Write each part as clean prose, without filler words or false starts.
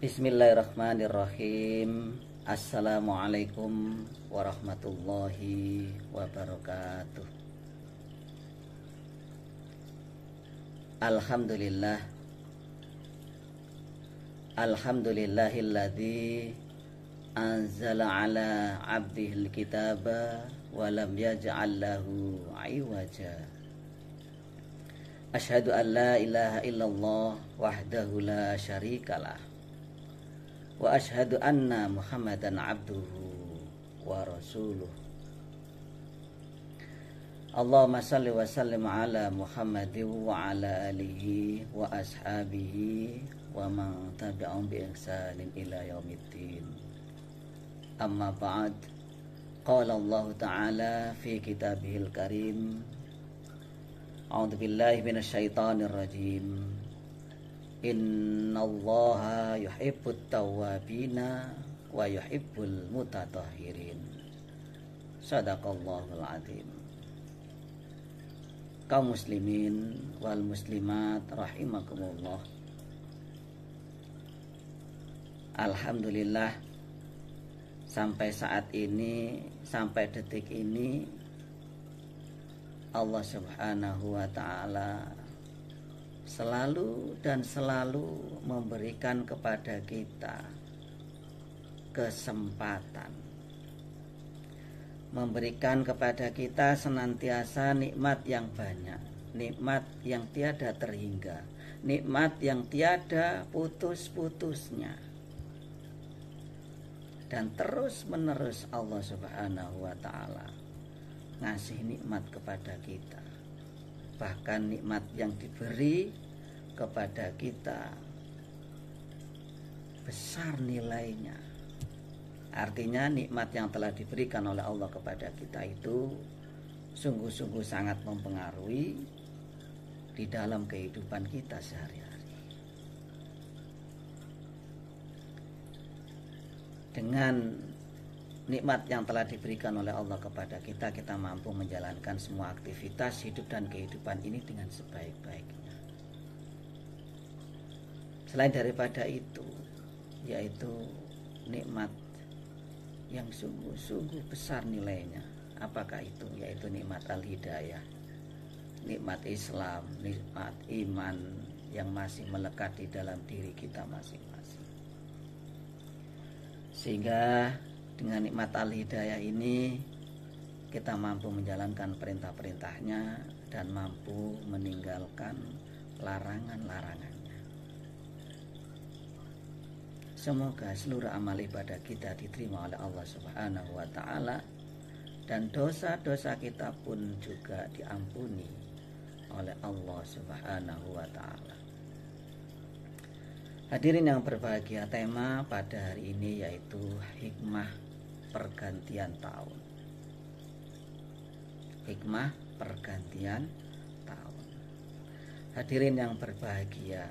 Bismillahirrahmanirrahim. Assalamualaikum warahmatullahi wabarakatuh. Alhamdulillah. Alhamdulillahilladzi anzala ala abdihil kitaba wa lam yaj'al lahu 'iwaja. Asyhadu an la ilaha illallah wahdahu la syarikalah. Wa asyhadu anna Muhammadan abduhu wa rasuluh. Allahumma salli wa sallim ala Muhammadin wa ala alihi wa ashabihi wa man tabi'ahum bi ihsanin ila yaumiddin. Amma ba'd. Qala Allah Ta'ala fi kitabihil karim. A'udzu billahi minasyaitonir rajim. Innallaha yuhibbut tawwabina wa yuhibbul mutatahhirin. Shadaqallahul azim. Kaum muslimin wal muslimat rahimakumullah. Alhamdulillah, sampai saat ini, sampai detik ini, Allah Subhanahu wa ta'ala selalu dan selalu memberikan kepada kita kesempatan, memberikan kepada kita senantiasa nikmat yang banyak, nikmat yang tiada terhingga, nikmat yang tiada putus-putusnya. Dan terus menerus Allah Subhanahu wa ta'ala ngasih nikmat kepada kita. Bahkan nikmat yang diberi kepada kita besar nilainya. Artinya nikmat yang telah diberikan oleh Allah kepada kita itu sungguh-sungguh sangat mempengaruhi di dalam kehidupan kita sehari-hari. Dengan nikmat yang telah diberikan oleh Allah kepada kita, kita mampu menjalankan semua aktivitas hidup dan kehidupan ini dengan sebaik-baiknya. Selain daripada itu, yaitu nikmat yang sungguh-sungguh besar nilainya. Apakah itu? Yaitu nikmat al-hidayah, nikmat Islam, nikmat iman yang masih melekat di dalam diri kita masing-masing. Sehingga dengan nikmat al-hidayah ini kita mampu menjalankan perintah-perintahnya dan mampu meninggalkan larangan-larangannya. Semoga seluruh amal ibadah kita diterima oleh Allah Subhanahu wa ta'ala, dan dosa-dosa kita pun juga diampuni oleh Allah Subhanahu wa ta'ala. Hadirin yang berbahagia, tema pada hari ini yaitu hikmah pergantian tahun. Hikmah pergantian tahun. Hadirin yang berbahagia,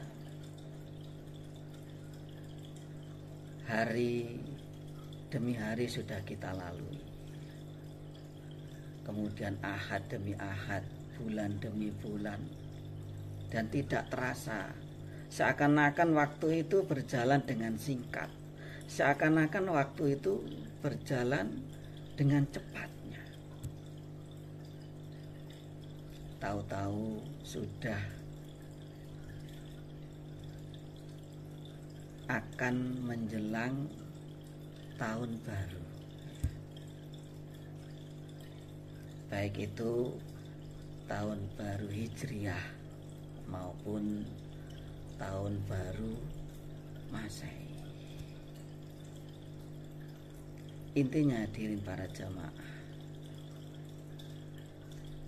hari demi hari sudah kita lalui. Kemudian ahad demi ahad, bulan demi bulan, dan tidak terasa. Seakan-akan waktu itu berjalan dengan singkat. Seakan-akan waktu itu berjalan dengan cepatnya. Tahu-tahu sudah akan menjelang tahun baru. Baik itu tahun baru Hijriah maupun tahun baru Masehi. Intinya hadirin para jamaah,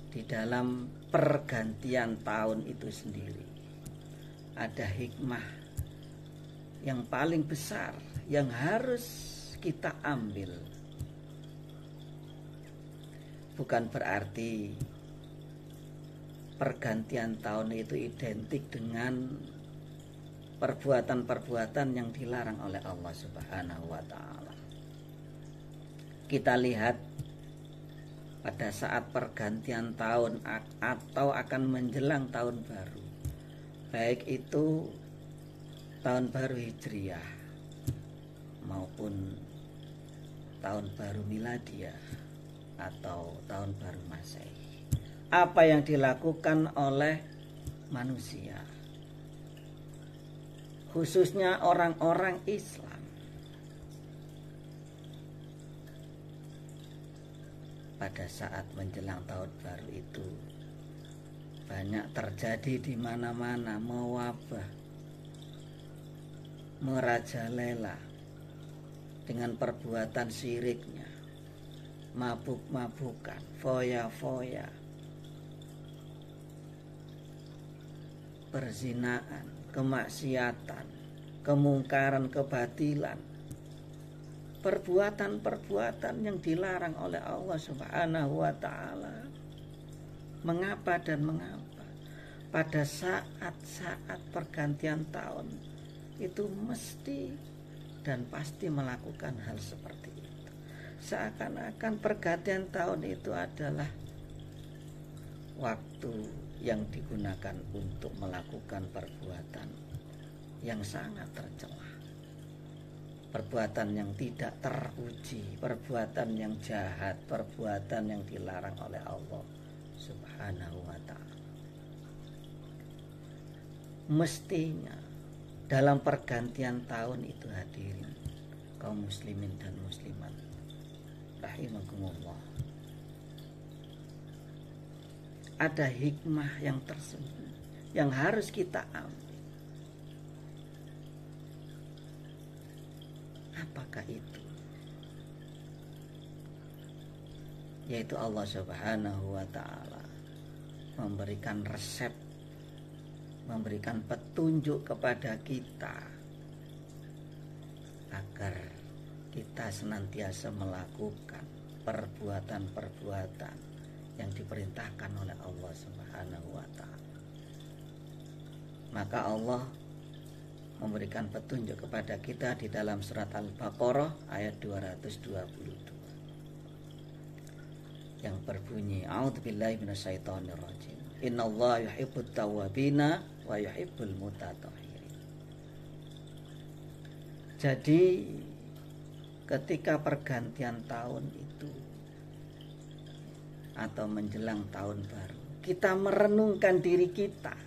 di dalam pergantian tahun itu sendiri ada hikmah yang paling besar yang harus kita ambil. Bukan berarti pergantian tahun itu identik dengan perbuatan-perbuatan yang dilarang oleh Allah Subhanahu wa ta'ala. Kita lihat pada saat pergantian tahun atau akan menjelang tahun baru, baik itu tahun baru Hijriah maupun tahun baru Miladiah atau tahun baru Masehi. Apa yang dilakukan oleh manusia, khususnya orang-orang Islam, pada saat menjelang tahun baru itu banyak terjadi di mana-mana, mewabah, merajalela dengan perbuatan syiriknya, mabuk-mabukan, foya-foya, perzinaan, kemaksiatan, kemungkaran, kebatilan, perbuatan-perbuatan yang dilarang oleh Allah Subhanahu wa ta'ala. Mengapa dan mengapa pada saat-saat pergantian tahun itu mesti dan pasti melakukan hal seperti itu? Seakan-akan pergantian tahun itu adalah waktu yang digunakan untuk melakukan perbuatan yang sangat tercela, perbuatan yang tidak terpuji, perbuatan yang jahat, perbuatan yang dilarang oleh Allah Subhanahu wa ta'ala. Mestinya dalam pergantian tahun itu, hadirin kaum muslimin dan muslimat rahimakumullah, ada hikmah yang tersembunyi yang harus kita ambil. Apakah itu? Yaitu Allah Subhanahu wa ta'ala memberikan resep, memberikan petunjuk kepada kita agar kita senantiasa melakukan perbuatan-perbuatan yang diperintahkan oleh Allah Subhanahu wa ta'ala. Maka Allah memberikan petunjuk kepada kita di dalam surat Al-Baqarah ayat 222 yang berbunyi, a'udzubillahi minasyaitonirrajim, innallaha yuhibbut tawwabina wa yuhibbul mutatahhirin. Jadi ketika pergantian tahun itu atau menjelang tahun baru, kita merenungkan diri kita,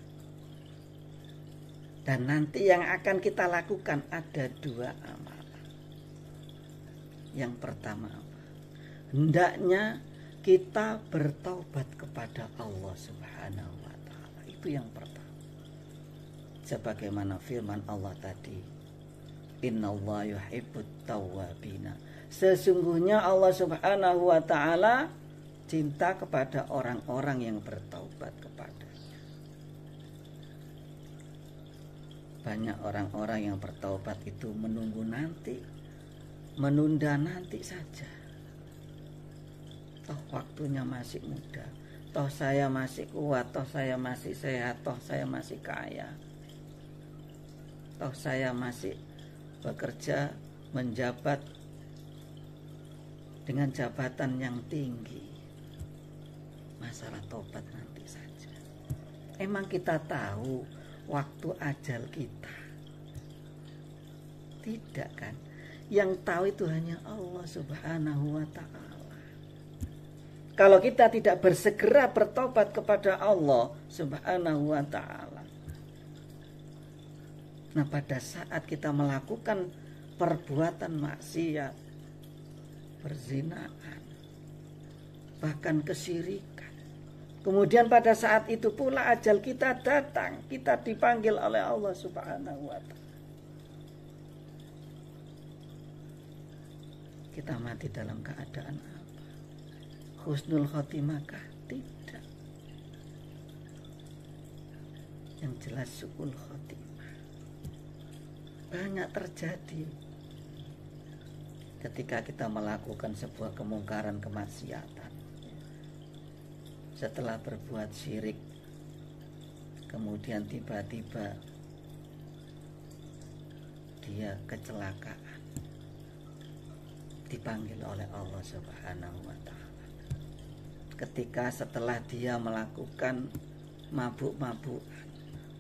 dan nanti yang akan kita lakukan ada dua amalan. Yang pertama, hendaknya kita bertaubat kepada Allah Subhanahu wa ta'ala. Itu yang pertama. Sebagaimana firman Allah tadi, innallaha yuhibbut tawwabina. Sesungguhnya Allah Subhanahu wa ta'ala cinta kepada orang-orang yang bertaubat kepadanya. Banyak orang-orang yang bertaubat itu menunggu nanti, menunda nanti saja. Toh waktunya masih muda, toh saya masih kuat, toh saya masih sehat, toh saya masih kaya, toh saya masih bekerja menjabat dengan jabatan yang tinggi. Masalah tobat nanti saja. Emang kita tahu waktu ajal kita? Tidak kan? Yang tahu itu hanya Allah Subhanahu wa ta'ala. Kalau kita tidak bersegera bertobat kepada Allah Subhanahu wa ta'ala, nah pada saat kita melakukan perbuatan maksiat, perzinaan, bahkan kesyirikan, kemudian pada saat itu pula ajal kita datang, kita dipanggil oleh Allah Subhanahu wa ta'ala, kita mati dalam keadaan apa? Husnul khotimahkah? Tidak. Yang jelas su'ul khotimah. Banyak terjadi ketika kita melakukan sebuah kemungkaran, kemaksiatan. Setelah berbuat syirik, kemudian tiba-tiba dia kecelakaan, dipanggil oleh Allah Subhanahu wa ta'ala. Ketika setelah dia melakukan mabuk-mabukan,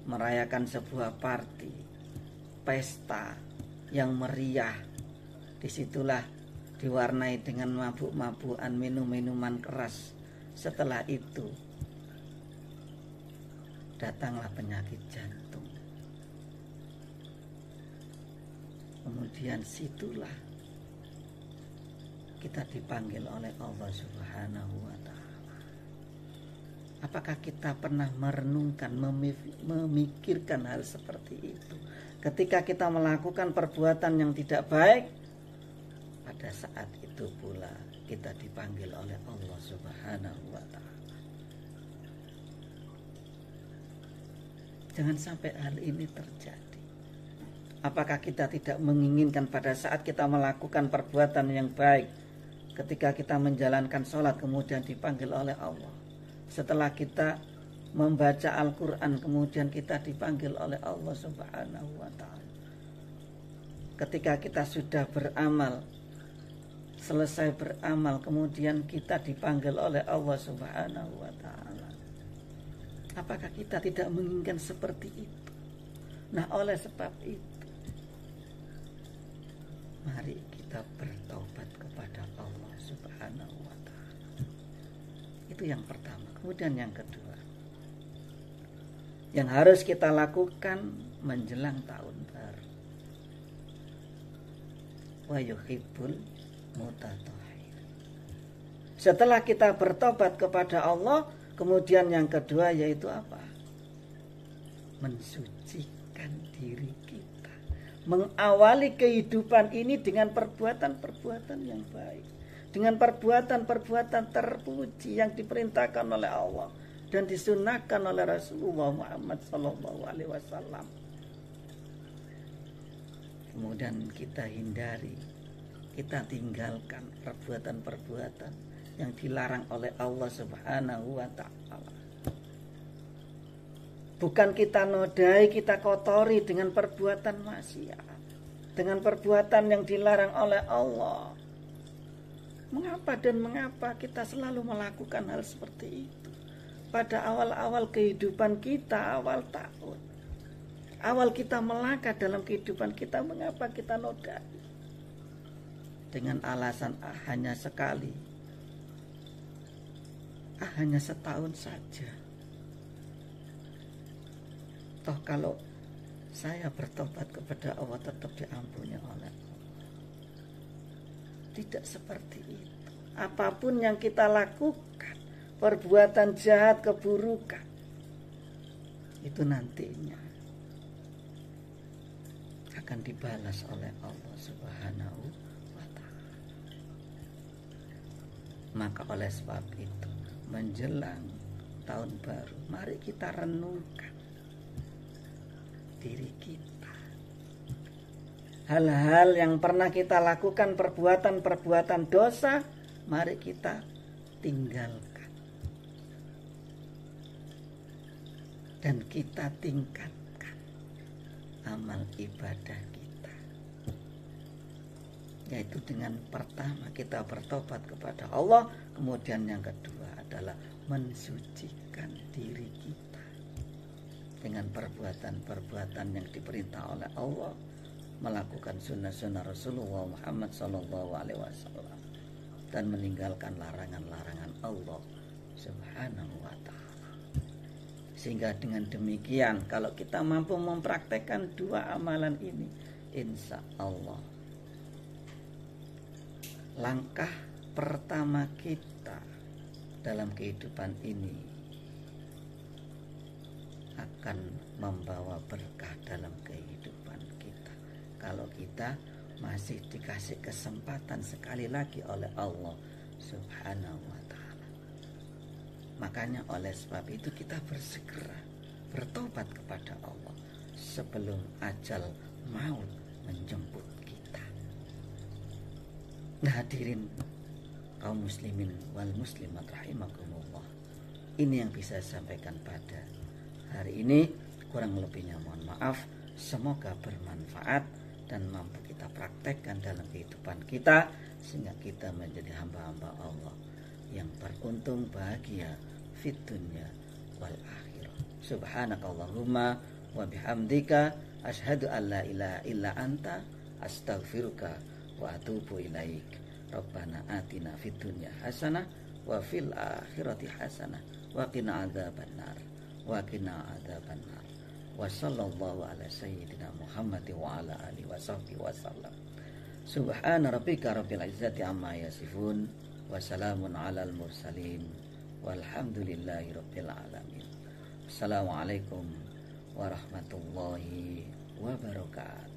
merayakan sebuah party, pesta yang meriah, Disitulah diwarnai dengan mabuk-mabukan, minum-minuman keras. Setelah itu datanglah penyakit jantung. Kemudian situlah kita dipanggil oleh Allah Subhanahu wa ta'ala. Apakah kita pernah merenungkan, memikirkan hal seperti itu? Ketika kita melakukan perbuatan yang tidak baik, pada saat itu pula kita dipanggil oleh Allah Subhanahu wa ta'ala. Jangan sampai hal ini terjadi. Apakah kita tidak menginginkan pada saat kita melakukan perbuatan yang baik, ketika kita menjalankan sholat kemudian dipanggil oleh Allah, setelah kita membaca Al-Quran kemudian kita dipanggil oleh Allah Subhanahu wa ta'ala, ketika kita sudah beramal, selesai beramal kemudian kita dipanggil oleh Allah Subhanahu wa ta'ala. Apakah kita tidak menginginkan seperti itu? Nah, oleh sebab itu mari kita bertaubat kepada Allah Subhanahu wa ta'ala. Itu yang pertama. Kemudian yang kedua, yang harus kita lakukan menjelang tahun baru, wa yuhibbul mutatahhir. Setelah kita bertobat kepada Allah, kemudian yang kedua yaitu apa? Mensucikan diri kita. Mengawali kehidupan ini dengan perbuatan-perbuatan yang baik, dengan perbuatan-perbuatan terpuji yang diperintahkan oleh Allah dan disunahkan oleh Rasulullah Muhammad SAW. Kemudian kita hindari, kita tinggalkan perbuatan-perbuatan yang dilarang oleh Allah Subhanahu wa ta'ala. Bukan kita nodai, kita kotori dengan perbuatan maksiat, dengan perbuatan yang dilarang oleh Allah. Mengapa dan mengapa kita selalu melakukan hal seperti itu? Pada awal-awal kehidupan kita, awal tahun, awal kita melangkah dalam kehidupan kita, mengapa kita nodai? Dengan alasan hanya sekali, hanya setahun saja. Toh kalau saya bertobat kepada Allah tetap diampuni oleh Allah. Tidak seperti itu. Apapun yang kita lakukan, perbuatan jahat, keburukan, itu nantinya akan dibalas oleh Allah Subhanahu wa ta'ala. Maka oleh sebab itu, menjelang tahun baru, mari kita renungkan diri kita. Hal-hal yang pernah kita lakukan, perbuatan-perbuatan dosa, mari kita tinggalkan. Dan kita tingkatkan amal ibadah kita. Yaitu dengan pertama kita bertobat kepada Allah, kemudian yang kedua adalah mensucikan diri kita dengan perbuatan-perbuatan yang diperintah oleh Allah, melakukan sunnah-sunnah Rasulullah Muhammad SAW, dan meninggalkan larangan-larangan Allah Subhanahu wa ta'ala. Sehingga dengan demikian, kalau kita mampu mempraktekkan dua amalan ini, insya Allah langkah pertama kita dalam kehidupan ini akan membawa berkah dalam kehidupan kita. Kalau kita masih dikasih kesempatan sekali lagi oleh Allah Subhanahu wa ta'ala. Makanya oleh sebab itu kita bersegera bertobat kepada Allah sebelum ajal maut menjemput kita. Nah, hadirin kaum muslimin wal muslimat rahimakumullah, ini yang bisa saya sampaikan pada hari ini. Kurang lebihnya mohon maaf. Semoga bermanfaat dan mampu kita praktekkan dalam kehidupan kita, sehingga kita menjadi hamba-hamba Allah yang beruntung bahagia fid dunya wal akhirah. Subhanakallahumma wa bihamdika asyhadu an la ilaha illa anta astaghfiruka wa atubu ilaik. Rabbana atina fid dunya hasanah wa fil akhirati hasanah wa qina adzabannar wa qina adzabannar. Wa sallallahu ala sayyidina Muhammad wa ala alihi wa sahbihi wa sallam. Subhana rabbika rabbil izzati amma yasifun wa salamun alal mursalin walhamdulillahi rabbil alamin. Assalamualaikum warahmatullahi wabarakatuh.